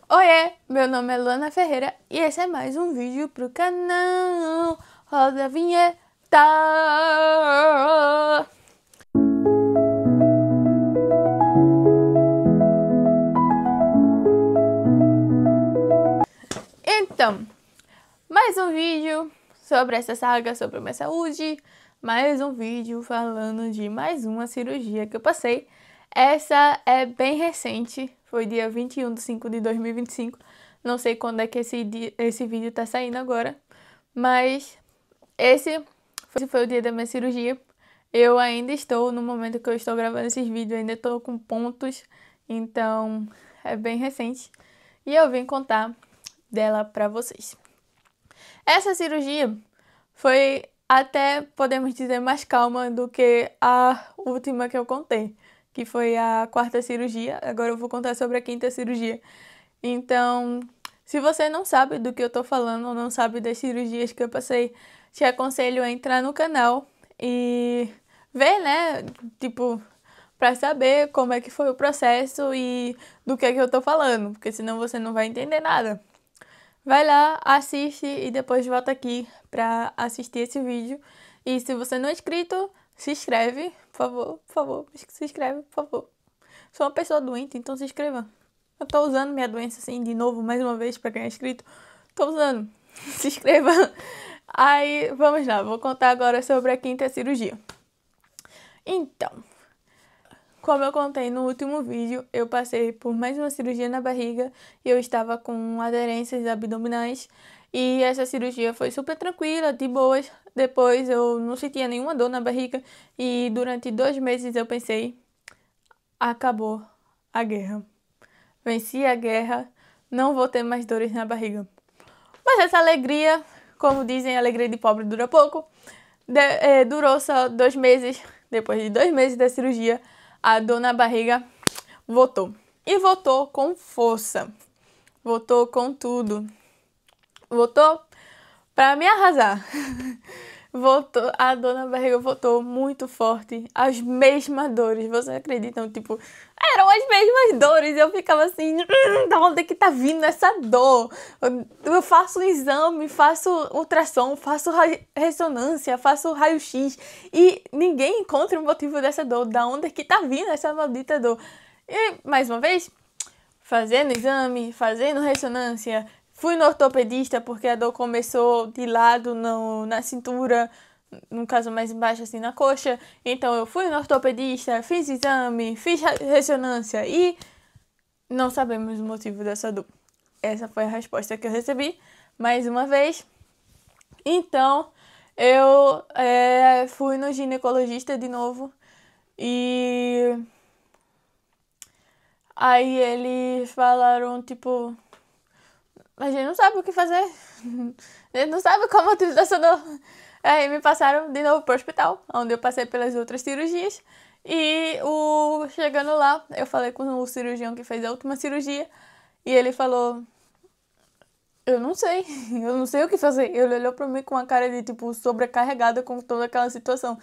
Oiê, meu nome é Luana Ferreira e esse é mais um vídeo pro canal. Roda a vinheta! Então, mais um vídeo sobre essa saga sobre a minha saúde. Mais um vídeo falando de mais uma cirurgia que eu passei. Essa é bem recente, foi dia 21/5/2025. Não sei quando é que esse vídeo tá saindo agora, mas esse foi o dia da minha cirurgia. Eu ainda estou, no momento que eu estou gravando esses vídeos, ainda estou com pontos, então é bem recente. E eu vim contar dela pra vocês. Essa cirurgia foi até, podemos dizer, mais calma do que a última que eu contei, que foi a quarta cirurgia. Agora eu vou contar sobre a quinta cirurgia. Então, se você não sabe do que eu tô falando ou não sabe das cirurgias que eu passei, te aconselho a entrar no canal e ver, né, tipo, pra saber como é que foi o processo e do que é que eu tô falando, porque senão você não vai entender nada. Vai lá, assiste e depois volta aqui pra assistir esse vídeo. E se você não é inscrito, se inscreve, por favor, se inscreve, por favor. Sou uma pessoa doente, então se inscreva. Eu tô usando minha doença assim de novo, mais uma vez, pra quem é inscrito. Tô usando. Se inscreva. Aí, vamos lá, vou contar agora sobre a quinta cirurgia. Então, como eu contei no último vídeo, eu passei por mais uma cirurgia na barriga e eu estava com aderências abdominais. E essa cirurgia foi super tranquila, de boas. Depois eu não sentia nenhuma dor na barriga e durante 2 meses eu pensei, acabou a guerra. Venci a guerra, não vou ter mais dores na barriga. Mas essa alegria, como dizem, a alegria de pobre dura pouco. Durou só 2 meses. Depois de 2 meses da cirurgia, a dor na barriga voltou. E voltou com força. Voltou com tudo. Voltou pra me arrasar. Voltou, a dor na barriga voltou muito forte. As mesmas dores, vocês acreditam? Tipo, eram as mesmas dores. Eu ficava assim, da onde é que tá vindo essa dor? Eu faço um exame, faço ultrassom, faço ressonância, faço raio-x e ninguém encontra o motivo dessa dor. Da onde é que tá vindo essa maldita dor? E, mais uma vez, fazendo exame, fazendo ressonância. Fui no ortopedista porque a dor começou de lado na cintura, no caso mais embaixo assim na coxa. Então eu fui no ortopedista, fiz exame, fiz ressonância e não sabemos o motivo dessa dor. Essa foi a resposta que eu recebi mais uma vez. Então eu fui no ginecologista de novo e aí eles falaram tipo, a gente não sabe o que fazer. A gente não sabe qual é o motivo dessa dor. Aí me passaram de novo pro hospital, onde eu passei pelas outras cirurgias. E chegando lá, eu falei com o cirurgião que fez a última cirurgia. E ele falou, eu não sei o que fazer. Ele olhou pra mim com uma cara de, tipo, sobrecarregada com toda aquela situação.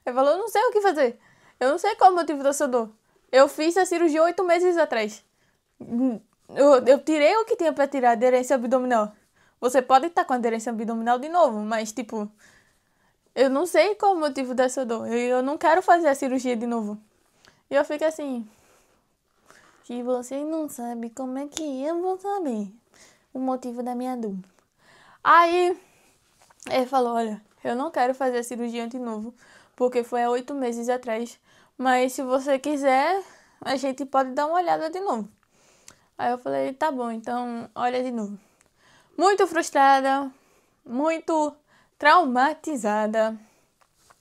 Ele falou, eu não sei o que fazer. Eu não sei qual é o motivo dessa dor. Eu fiz a cirurgia 8 meses atrás. Eu tirei o que tinha pra tirar, aderência abdominal. Você pode estar com aderência abdominal de novo, mas, tipo, eu não sei qual é o motivo dessa dor. Eu não quero fazer a cirurgia de novo. E eu fico assim, que vocês não sabem, como é que eu vou saber o motivo da minha dor? Aí, ele falou, olha, eu não quero fazer a cirurgia de novo, porque foi há 8 meses atrás. Mas se você quiser, a gente pode dar uma olhada de novo. Aí eu falei, tá bom, então olha de novo. Muito frustrada, muito traumatizada.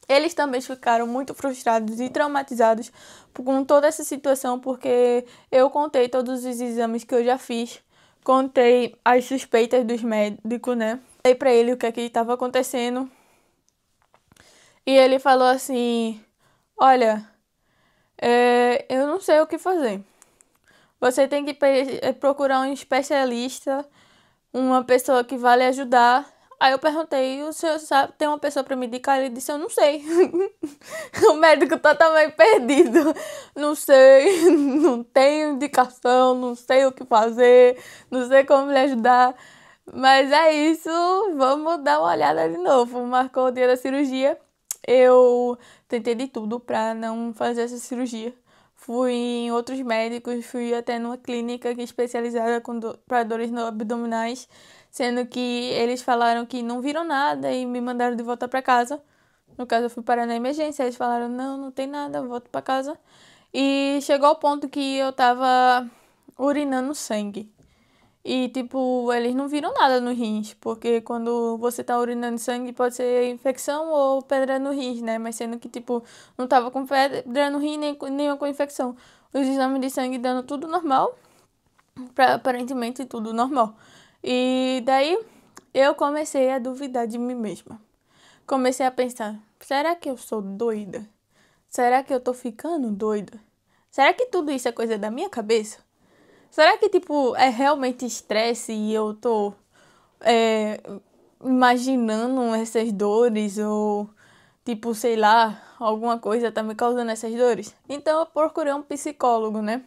Eles também ficaram muito frustrados e traumatizados com toda essa situação, porque eu contei todos os exames que eu já fiz, contei as suspeitas dos médicos, né? Falei pra ele o que é que estava acontecendo. E ele falou assim, olha, eu não sei o que fazer. Você tem que procurar um especialista, uma pessoa que vai lhe ajudar Aí eu perguntei, o senhor sabe, tem uma pessoa pra me indicar? Ele disse, eu não sei. O médico totalmente perdido. Não sei, não tenho indicação, não sei o que fazer, não sei como lhe ajudar. Mas é isso, vamos dar uma olhada de novo. Marcou o dia da cirurgia. Eu tentei de tudo pra não fazer essa cirurgia. Fui em outros médicos, fui até numa clínica que é especializada para dores abdominais, sendo que eles falaram que não viram nada e me mandaram de volta para casa. No caso, eu fui parar na emergência, eles falaram, não, não tem nada, volto para casa. E chegou ao ponto que eu tava urinando sangue. E, tipo, eles não viram nada no rins, porque quando você tá urinando sangue pode ser infecção ou pedra no rins, né? Mas sendo que, tipo, não tava com pedra no rim nem com infecção. Os exames de sangue dando tudo normal, aparentemente tudo normal. E daí eu comecei a duvidar de mim mesma. Comecei a pensar, será que eu sou doida? Será que eu tô ficando doida? Será que tudo isso é coisa da minha cabeça? Será que, tipo, é realmente estresse e eu tô imaginando essas dores ou, tipo, sei lá, alguma coisa tá me causando essas dores? Então eu procurei um psicólogo, né?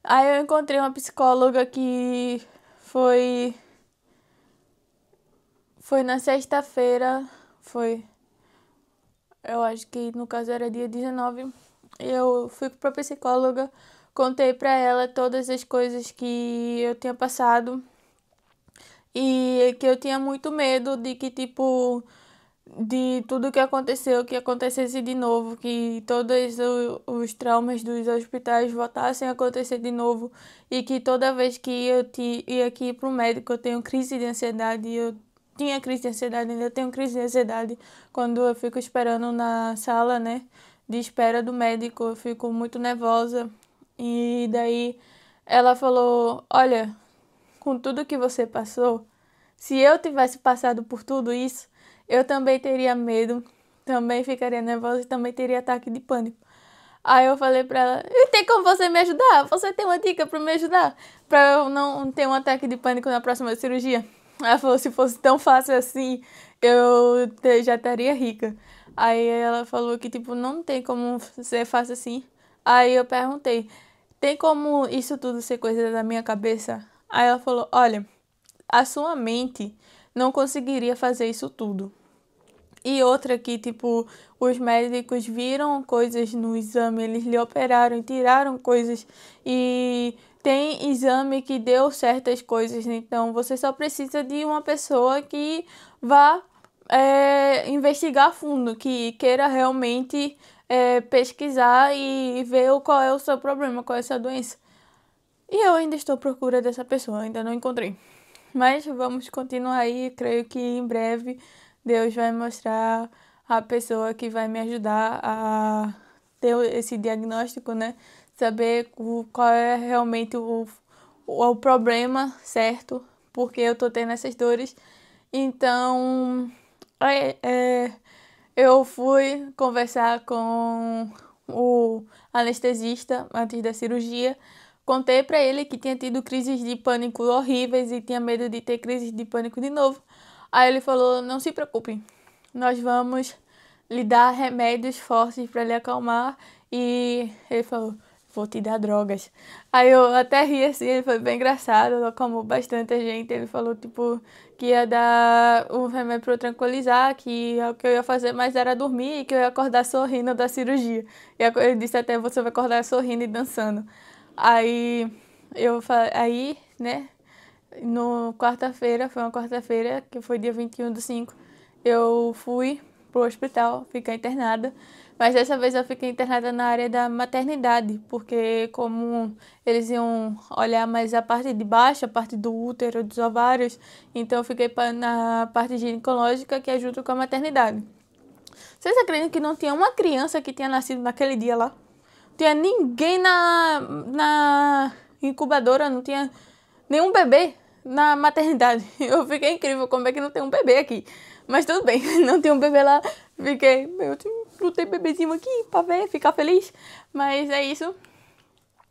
Aí eu encontrei uma psicóloga que foi na sexta-feira, eu acho que no caso era dia 19. Eu fui pra psicóloga, contei pra ela todas as coisas que eu tinha passado e que eu tinha muito medo de que, tipo, de tudo que acontecesse de novo, que todos os traumas dos hospitais voltassem a acontecer de novo e que toda vez que eu ia aqui pro médico eu tenho crise de ansiedade, eu tinha crise de ansiedade, ainda tenho crise de ansiedade quando eu fico esperando na sala, né, de espera do médico, eu fico muito nervosa. E daí ela falou, olha, com tudo que você passou, se eu tivesse passado por tudo isso, eu também teria medo, também ficaria nervosa e também teria ataque de pânico. Aí eu falei pra ela, e tem como você me ajudar? Você tem uma dica pra me ajudar? Pra eu não ter um ataque de pânico na próxima cirurgia? Ela falou, se fosse tão fácil assim, eu já estaria rica. Aí ela falou que, tipo, não tem como ser fácil assim. Aí eu perguntei, tem como isso tudo ser coisa da minha cabeça? Aí ela falou, olha, a sua mente não conseguiria fazer isso tudo. E outra que, tipo, os médicos viram coisas no exame, eles lhe operaram e tiraram coisas. E tem exame que deu certas coisas, então você só precisa de uma pessoa que vá investigar a fundo, que queira realmente pesquisar e ver qual é o seu problema, qual é a sua doença. E eu ainda estou à procura dessa pessoa, ainda não encontrei. Mas vamos continuar aí, creio que em breve Deus vai mostrar a pessoa que vai me ajudar a ter esse diagnóstico, né? Saber qual é realmente o problema certo, porque eu tô tendo essas dores. Então, eu fui conversar com o anestesista antes da cirurgia. Contei pra ele que tinha tido crises de pânico horríveis e tinha medo de ter crises de pânico de novo. Aí ele falou, não se preocupe, nós vamos lhe dar remédios fortes para lhe acalmar. E ele falou, vou te dar drogas. Aí eu até ri assim, ele foi bem engraçado, acalmou bastante a gente. Ele falou, tipo, que ia dar um remédio para eu tranquilizar, que o que eu ia fazer mais era dormir e que eu ia acordar sorrindo da cirurgia. E ele disse até, você vai acordar sorrindo e dançando. Aí aí, né, no quarta-feira, foi uma quarta-feira, que foi dia 21/5, eu fui pro hospital ficar internada. Mas dessa vez eu fiquei internada na área da maternidade, porque como eles iam olhar mais a parte de baixo, a parte do útero, dos ovários, então eu fiquei na parte ginecológica, que é junto com a maternidade. Vocês acreditam que não tinha uma criança que tinha nascido naquele dia lá? Não tinha ninguém na incubadora, não tinha nenhum bebê na maternidade. Eu fiquei incrível, como é que não tem um bebê aqui? Mas tudo bem, não tem um bebê lá. Fiquei, meu Deus, não tem bebezinho aqui pra ver, ficar feliz. Mas é isso.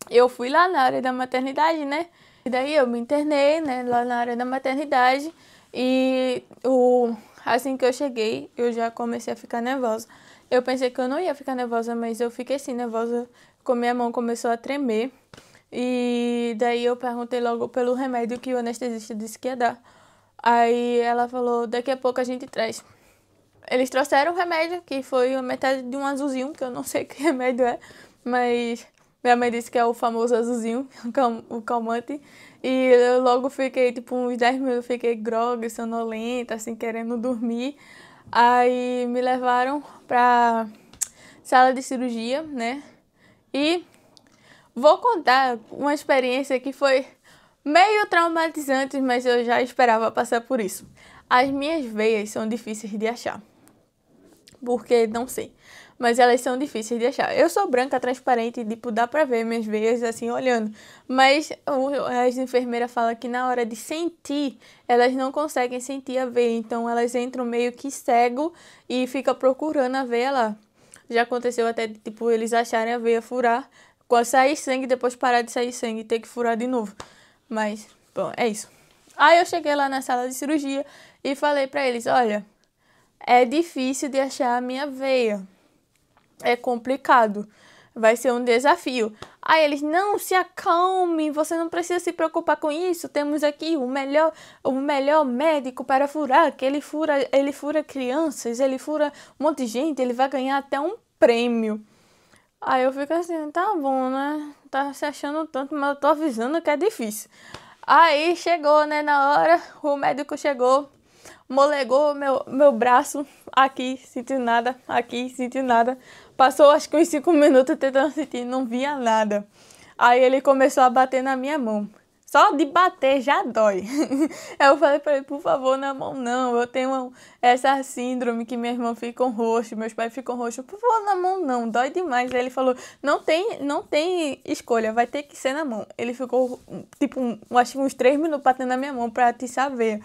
Eu fui lá na área da maternidade, né? E daí eu me internei, né, lá na área da maternidade. E assim que eu cheguei, eu já comecei a ficar nervosa. Eu pensei que eu não ia ficar nervosa, mas eu fiquei assim nervosa, com minha mão começou a tremer. E daí eu perguntei logo pelo remédio que o anestesista disse que ia dar. Aí ela falou, daqui a pouco a gente traz. Eles trouxeram o remédio, que foi a metade de um azulzinho, que eu não sei que remédio é, mas minha mãe disse que é o famoso azulzinho, o calmante. E eu logo fiquei, tipo, uns 10 minutos, fiquei grogue, sonolenta, assim, querendo dormir. Aí me levaram pra sala de cirurgia, né? E vou contar uma experiência que foi meio traumatizante, mas eu já esperava passar por isso. As minhas veias são difíceis de achar. Porque não sei. Mas elas são difíceis de achar. Eu sou branca, transparente, tipo, dá pra ver minhas veias assim olhando. Mas as enfermeiras falam que na hora de sentir, elas não conseguem sentir a veia. Então elas entram meio que cego e ficam procurando a veia lá. Já aconteceu até de, tipo, eles acharem a veia furar, sair sangue, depois parar de sair sangue e ter que furar de novo. Mas, bom, é isso. Aí eu cheguei lá na sala de cirurgia e falei pra eles, olha, é difícil de achar a minha veia. É complicado. Vai ser um desafio. Aí eles, não, se acalme, você não precisa se preocupar com isso. Temos aqui o melhor médico para furar, que ele fura crianças, ele fura um monte de gente, ele vai ganhar até um prêmio. Aí eu fico assim, tá bom, né? Tá se achando tanto, mas eu tô avisando que é difícil. Aí chegou, né, na hora, o médico chegou, molegou meu braço, aqui, senti nada, aqui, senti nada. Passou acho que uns 5 minutos tentando sentir, não via nada. Aí ele começou a bater na minha mão. Só de bater já dói. Eu falei pra ele, por favor, na mão não. Eu tenho essa síndrome que minha irmã fica roxo, meus pais ficam roxos. Por favor, na mão não, dói demais. Aí ele falou, não tem escolha, vai ter que ser na mão. Ele ficou, tipo, acho que uns 3 minutos batendo na minha mão pra atiçar a veia.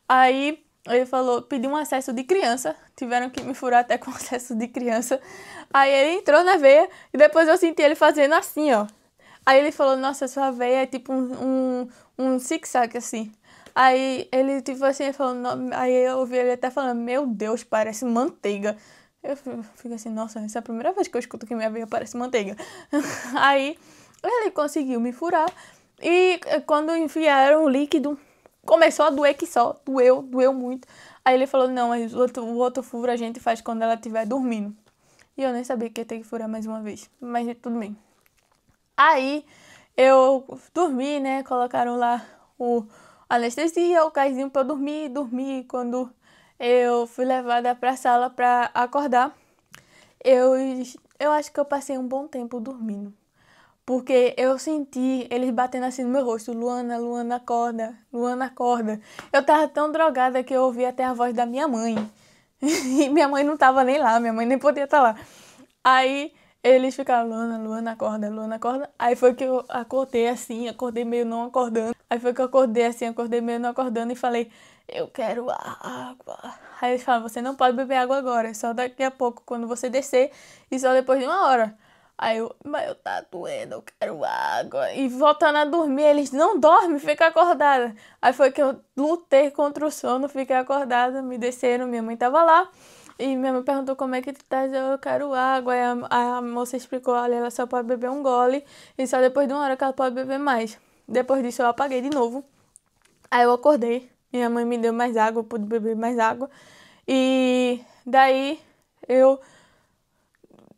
Aí ele falou, pediu um acesso de criança. Tiveram que me furar até com acesso de criança. Aí ele entrou na veia e depois eu senti ele fazendo assim, ó. Aí ele falou, nossa, sua veia é tipo um zig-zag, assim. Aí ele, tipo assim, ele falou, aí eu ouvi ele até falando, meu Deus, parece manteiga. Eu fico assim, nossa, essa é a primeira vez que eu escuto que minha veia parece manteiga. Aí ele conseguiu me furar e quando enfiaram o líquido, começou a doer que só, doeu muito. Aí ele falou, não, mas o outro furo a gente faz quando ela estiver dormindo. E eu nem sabia que ia ter que furar mais uma vez, mas tudo bem. Aí eu dormi, né? Colocaram lá o anestesia, o casinho pra eu dormi. Quando eu fui levada pra sala pra acordar, eu acho que eu passei um bom tempo dormindo. Porque eu senti eles batendo assim no meu rosto, Luana, Luana, acorda, Luana, acorda. Eu tava tão drogada que eu ouvi até a voz da minha mãe. E minha mãe não tava nem lá, minha mãe nem podia estar lá. Aí eles ficaram, Luana, Luana, acorda, Luana, acorda. Aí foi que eu acordei assim, acordei meio não acordando. Aí foi que eu acordei assim, acordei meio não acordando e falei, eu quero água. Aí eles falaram, você não pode beber água agora, é só daqui a pouco, quando você descer e só depois de 1 hora. Aí eu, mas eu tá doendo, eu quero água. E voltando a dormir, eles, não dorme, fica acordada. Aí foi que eu lutei contra o sono, fiquei acordada, me desceram, minha mãe tava lá. E minha mãe perguntou como é que tu tá, eu quero água. Aí a moça explicou, olha, ela só pode beber um gole e só depois de 1 hora que ela pode beber mais. Depois disso eu apaguei de novo. Aí eu acordei, minha mãe me deu mais água, eu pude beber mais água. E daí eu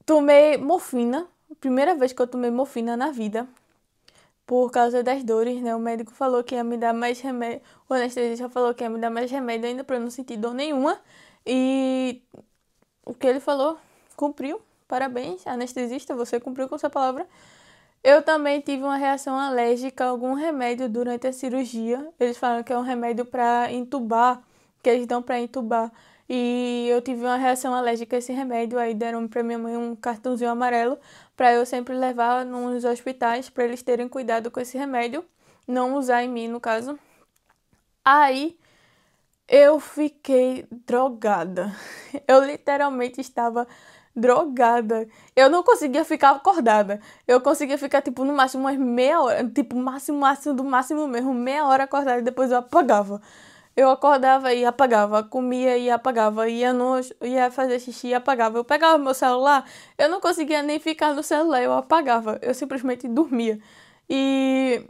tomei morfina, primeira vez que eu tomei morfina na vida, por causa das dores, né? O médico falou que ia me dar mais remédio, o anestesista falou que ia me dar mais remédio ainda pra eu não sentir dor nenhuma. E o que ele falou, cumpriu, parabéns, anestesista, você cumpriu com sua palavra. Eu também tive uma reação alérgica a algum remédio durante a cirurgia. Eles falaram que é um remédio para entubar, que eles dão para entubar. E eu tive uma reação alérgica a esse remédio, aí deram para minha mãe um cartãozinho amarelo para eu sempre levar nos hospitais para eles terem cuidado com esse remédio, não usar em mim, no caso. Aí eu fiquei drogada. Eu literalmente estava drogada. Eu não conseguia ficar acordada. Eu conseguia ficar, tipo, no máximo umas meia hora. Tipo, máximo do máximo mesmo. Meia hora acordada e depois eu apagava. Eu acordava e apagava, comia e apagava, ia fazer xixi e apagava. Eu pegava meu celular, eu não conseguia nem ficar no celular, eu apagava, eu simplesmente dormia. E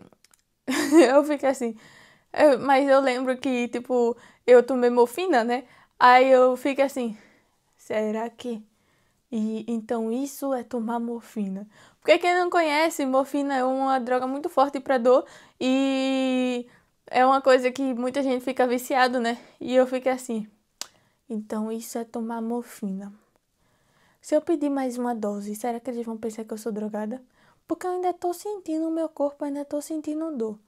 eu fiquei assim. Mas eu lembro que, tipo, eu tomei morfina, né? Aí eu fiquei assim, será que? E então isso é tomar morfina. Porque quem não conhece, morfina é uma droga muito forte para dor e é uma coisa que muita gente fica viciado, né? E eu fiquei assim, então isso é tomar morfina. Se eu pedir mais uma dose, será que eles vão pensar que eu sou drogada? Porque eu ainda tô sentindo o meu corpo, ainda tô sentindo dor.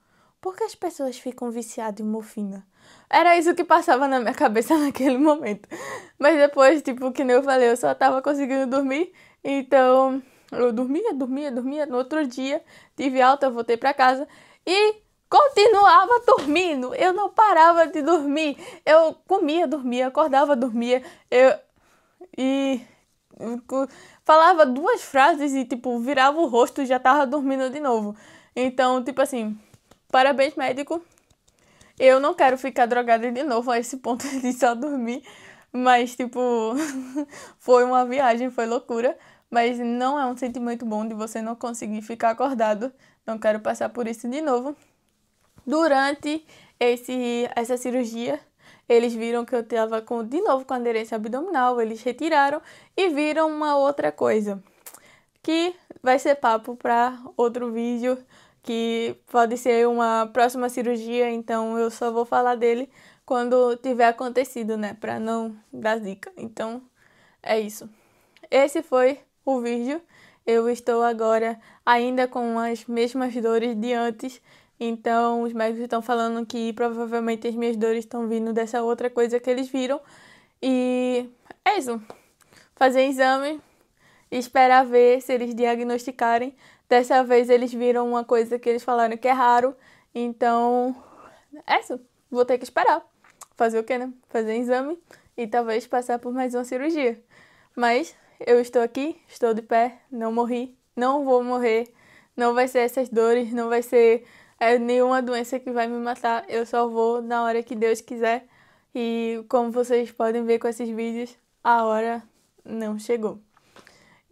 Por que as pessoas ficam viciadas em morfina? Era isso que passava na minha cabeça naquele momento. Mas depois, tipo, que nem eu falei, eu só tava conseguindo dormir. Então, eu dormia. No outro dia, tive alta, voltei pra casa e continuava dormindo. Eu não parava de dormir. Eu comia, dormia, acordava, dormia. E falava duas frases e, tipo, virava o rosto e já tava dormindo de novo. Então, tipo assim, parabéns, médico. Eu não quero ficar drogada de novo a esse ponto de só dormir. Mas, tipo, foi uma viagem, foi loucura. Mas não é um sentimento bom de você não conseguir ficar acordado. Não quero passar por isso de novo. Durante essa cirurgia, eles viram que eu estava de novo com aderência abdominal, eles retiraram e viram uma outra coisa, que vai ser papo para outro vídeo, que pode ser uma próxima cirurgia, então eu só vou falar dele quando tiver acontecido, né, para não dar zica. Então, é isso. Esse foi o vídeo. Eu estou agora ainda com as mesmas dores de antes. Então, os médicos estão falando que provavelmente as minhas dores estão vindo dessa outra coisa que eles viram. E é isso. Fazer exame e esperar ver se eles diagnosticarem. Dessa vez eles viram uma coisa que eles falaram que é raro. Então, é isso. Vou ter que esperar. Fazer o quê, né? Fazer exame e talvez passar por mais uma cirurgia. Mas eu estou aqui, estou de pé, não morri, não vou morrer, não vai ser essas dores, não vai ser nenhuma doença que vai me matar, eu só vou na hora que Deus quiser. E como vocês podem ver com esses vídeos, a hora não chegou.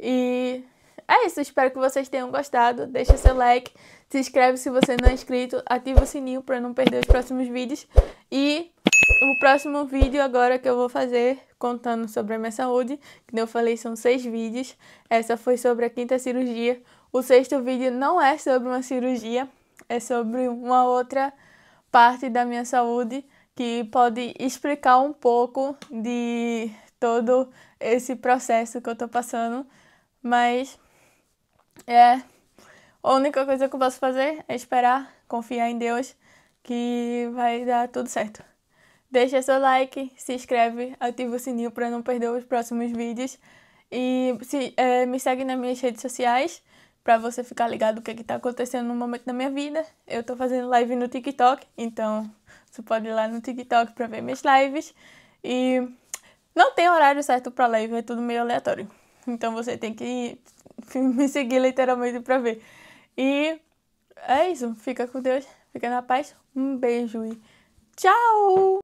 E é isso, espero que vocês tenham gostado, deixa seu like, se inscreve se você não é inscrito, ativa o sininho para não perder os próximos vídeos. E o próximo vídeo agora que eu vou fazer contando sobre a minha saúde, que eu falei são 6 vídeos, essa foi sobre a 5ª cirurgia. O 6º vídeo não é sobre uma cirurgia, é sobre uma outra parte da minha saúde que pode explicar um pouco de todo esse processo que eu tô passando, mas a única coisa que eu posso fazer é esperar, confiar em Deus que vai dar tudo certo. Deixa seu like, se inscreve, ativa o sininho para não perder os próximos vídeos. E me segue nas minhas redes sociais para você ficar ligado o que está acontecendo no momento da minha vida. Eu estou fazendo live no TikTok, então você pode ir lá no TikTok para ver minhas lives. E não tem horário certo para live, é tudo meio aleatório. Então você tem que me seguir literalmente para ver. E é isso, fica com Deus, fica na paz. Um beijo e tchau!